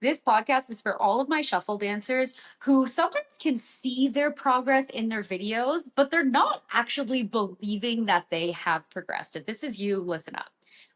This podcast is for all of my shuffle dancers who sometimes can see their progress in their videos, but they're not actually believing that they have progressed. If this is you, listen up.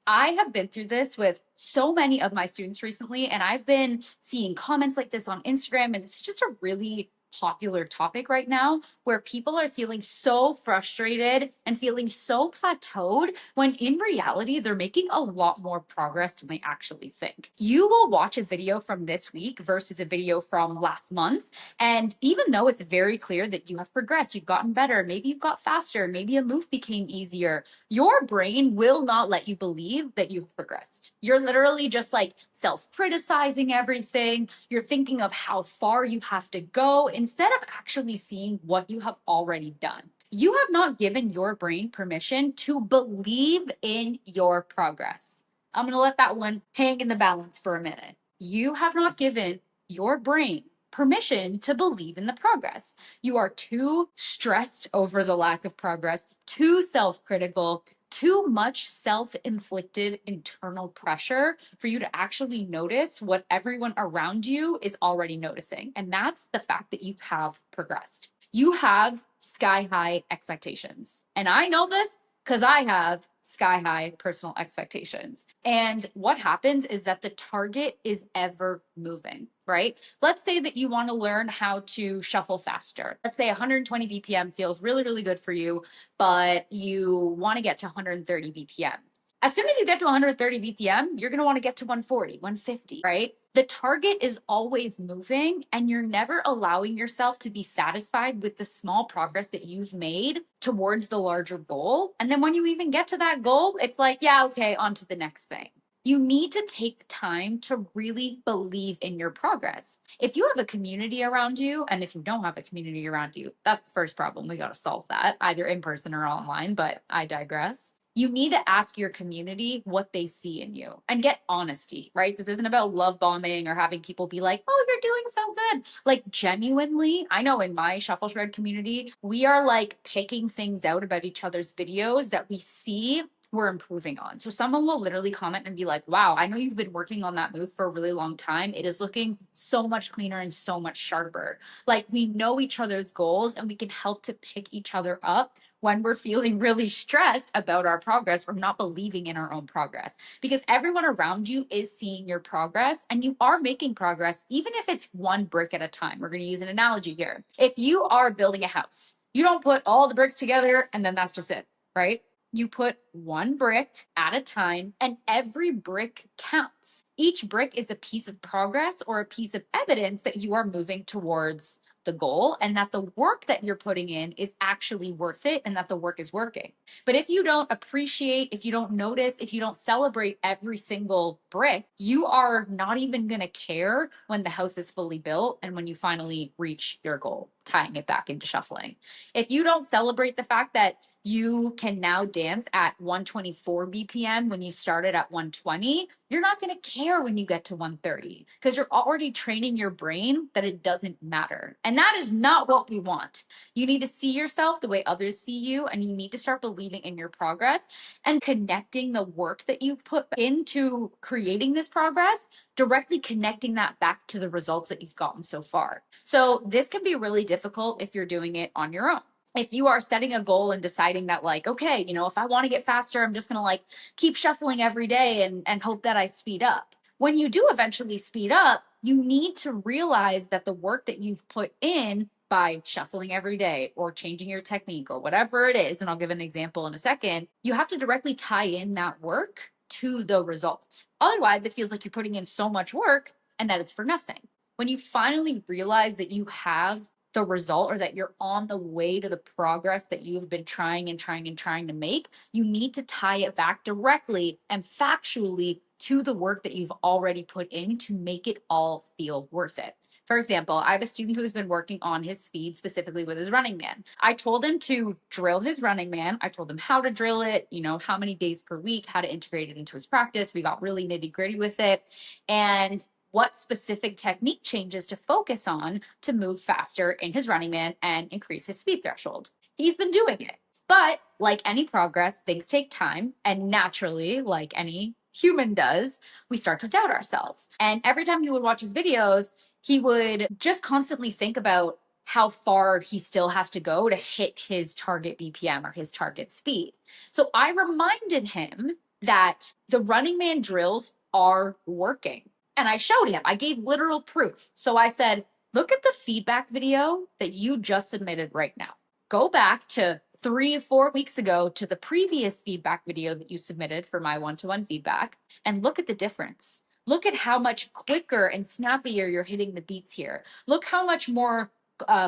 I have been through this with so many of my students recently, and I've been seeing comments like this on Instagram, and it's just a really popular topic right now where people are feeling so frustrated and feeling so plateaued when in reality, they're making a lot more progress than they actually think. You will watch a video from this week versus a video from last month. And even though it's very clear that you have progressed, you've gotten better, maybe you've got faster, maybe a move became easier, your brain will not let you believe that you've progressed. You're literally just like self criticizing everything. You're thinking of how far you have to go instead of actually seeing what you have already done. You have not given your brain permission to believe in your progress. I'm going to let that one hang in the balance for a minute. You have not given your brain permission to believe in the progress. You are too stressed over the lack of progress, too self critical, too much self inflicted internal pressure for you to actually notice what everyone around you is already noticing. And that's the fact that you have progressed. You have sky high expectations. And I know this because I have sky high personal expectations. And what happens is that the target is ever moving, right? Let's say that you want to learn how to shuffle faster. Let's say 120 BPM feels really, really good for you, but you want to get to 130 BPM. As soon as you get to 130 BPM, you're going to want to get to 140, 150, right? The target is always moving, and you're never allowing yourself to be satisfied with the small progress that you've made towards the larger goal. And then when you even get to that goal, it's like, yeah, okay, on to the next thing. You need to take time to really believe in your progress. If you have a community around you, and if you don't have a community around you, that's the first problem. We got to solve that, either in person or online, but I digress. You need to ask your community what they see in you and get honesty, right? This isn't about love bombing or having people be like, oh, you're doing so good. Like, genuinely, I know in my Shuffle Shred community, we are like picking things out about each other's videos that we see we're improving on. So someone will literally comment and be like, wow, I know you've been working on that move for a really long time. It is looking so much cleaner and so much sharper. Like, we know each other's goals and we can help to pick each other up when we're feeling really stressed about our progress or not believing in our own progress. Because everyone around you is seeing your progress and you are making progress, even if it's one brick at a time. We're going to use an analogy here. If you are building a house, you don't put all the bricks together and then that's just it, right? You put one brick at a time, and every brick counts. Each brick is a piece of progress or a piece of evidence that you are moving towards the goal and that the work that you're putting in is actually worth it and that the work is working. But if you don't appreciate, if you don't notice, if you don't celebrate every single brick, you are not even going to care when the house is fully built and when you finally reach your goal, tying it back into shuffling. If you don't celebrate the fact that you can now dance at 124 BPM when you started at 120, you're not going to care when you get to 130 because you're already training your brain that it doesn't matter. And that is not what we want. You need to see yourself the way others see you, and you need to start believing in your progress and connecting the work that you've put into creating this progress, directly connecting that back to the results that you've gotten so far. So this can be really difficult if you're doing it on your own. If you are setting a goal and deciding that, like, okay, if I want to get faster, I'm just going to like keep shuffling every day and hope that I speed up. When you do eventually speed up, you need to realize that the work that you've put in by shuffling every day or changing your technique or whatever it is, and I'll give an example in a second, you have to directly tie in that work to the result. Otherwise, it feels like you're putting in so much work and that it's for nothing. When you finally realize that you have the result or that you're on the way to the progress that you've been trying to make, you need to tie it back directly and factually to the work that you've already put in to make it all feel worth it. For example, I have a student who's been working on his speed specifically with his running man. I told him to drill his running man. I told him how to drill it, how many days per week, how to integrate it into his practice. We got really nitty gritty with it. And what specific technique changes to focus on to move faster in his running man and increase his speed threshold. He's been doing it. But like any progress, things take time. And naturally, like any human does, we start to doubt ourselves. And every time he would watch his videos, he would just constantly think about how far he still has to go to hit his target BPM or his target speed. So I reminded him that the Running Man drills are working. And I showed him, I gave literal proof. So I said, look at the feedback video that you just submitted right now. Go back to 3 or 4 weeks ago to the previous feedback video that you submitted for my one-to-one feedback and look at the difference. Look at how much quicker and snappier you're hitting the beats here. Look how much more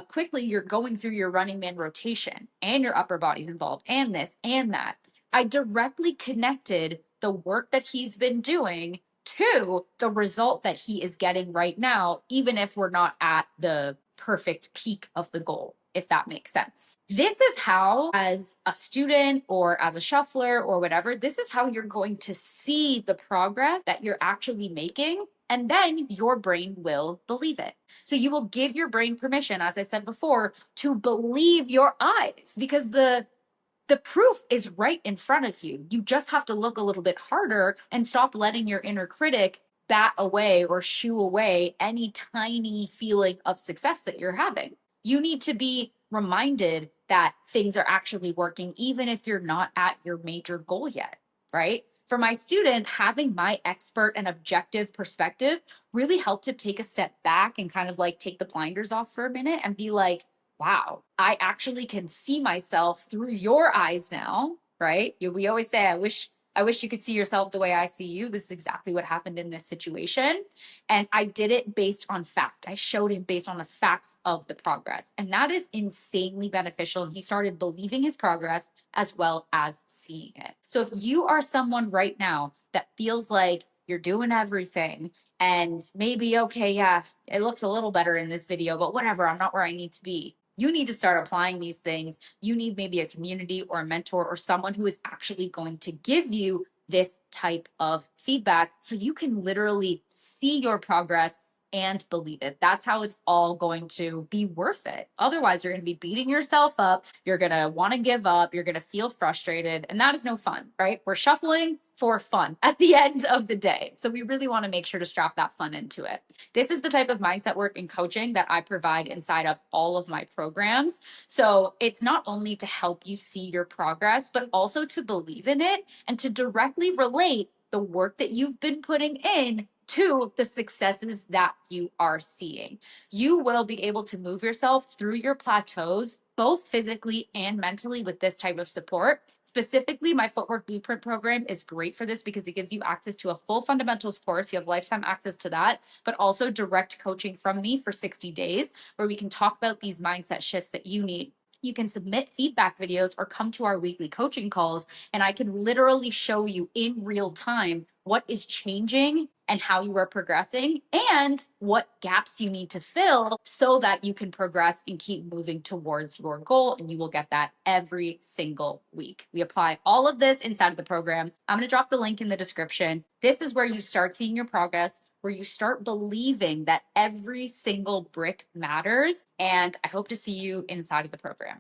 quickly you're going through your Running Man rotation and your upper body's involved and this and that. I directly connected the work that he's been doing to the result that he is getting right now, even if we're not at the perfect peak of the goal, if that makes sense. This is how, as a student or as a shuffler or whatever, this is how you're going to see the progress that you're actually making. And then your brain will believe it. So you will give your brain permission, as I said before, to believe your eyes, because the proof is right in front of you. You just have to look a little bit harder and stop letting your inner critic bat away or shoo away any tiny feeling of success that you're having. You need to be reminded that things are actually working, even if you're not at your major goal yet, right? For my student, having my expert and objective perspective really helped him take a step back and kind of like take the blinders off for a minute and be like, wow, I actually can see myself through your eyes now, right? We always say, I wish you could see yourself the way I see you. This is exactly what happened in this situation. And I did it based on fact. I showed him based on the facts of the progress. And that is insanely beneficial. And he started believing his progress as well as seeing it. So if you are someone right now that feels like you're doing everything and maybe, okay, yeah, it looks a little better in this video, but whatever, I'm not where I need to be. You need to start applying these things. You need maybe a community or a mentor or someone who is actually going to give you this type of feedback so you can literally see your progress and believe it. That's how it's all going to be worth it. Otherwise, you're going to be beating yourself up. You're going to want to give up. You're going to feel frustrated. And that is no fun, right? We're shuffling for fun at the end of the day. So we really want to make sure to strap that fun into it. This is the type of mindset work and coaching that I provide inside of all of my programs. So it's not only to help you see your progress, but also to believe in it and to directly relate the work that you've been putting in to the successes that you are seeing. You will be able to move yourself through your plateaus, both physically and mentally, with this type of support. Specifically, my Footwork Blueprint program is great for this because it gives you access to a full fundamentals course. You have lifetime access to that, but also direct coaching from me for 60 days where we can talk about these mindset shifts that you need. You can submit feedback videos or come to our weekly coaching calls, and I can literally show you in real time what is changing and how you are progressing and what gaps you need to fill so that you can progress and keep moving towards your goal. And you will get that every single week. We apply all of this inside of the program. I'm going to drop the link in the description. This is where you start seeing your progress, where you start believing that every single brick matters. And I hope to see you inside of the program.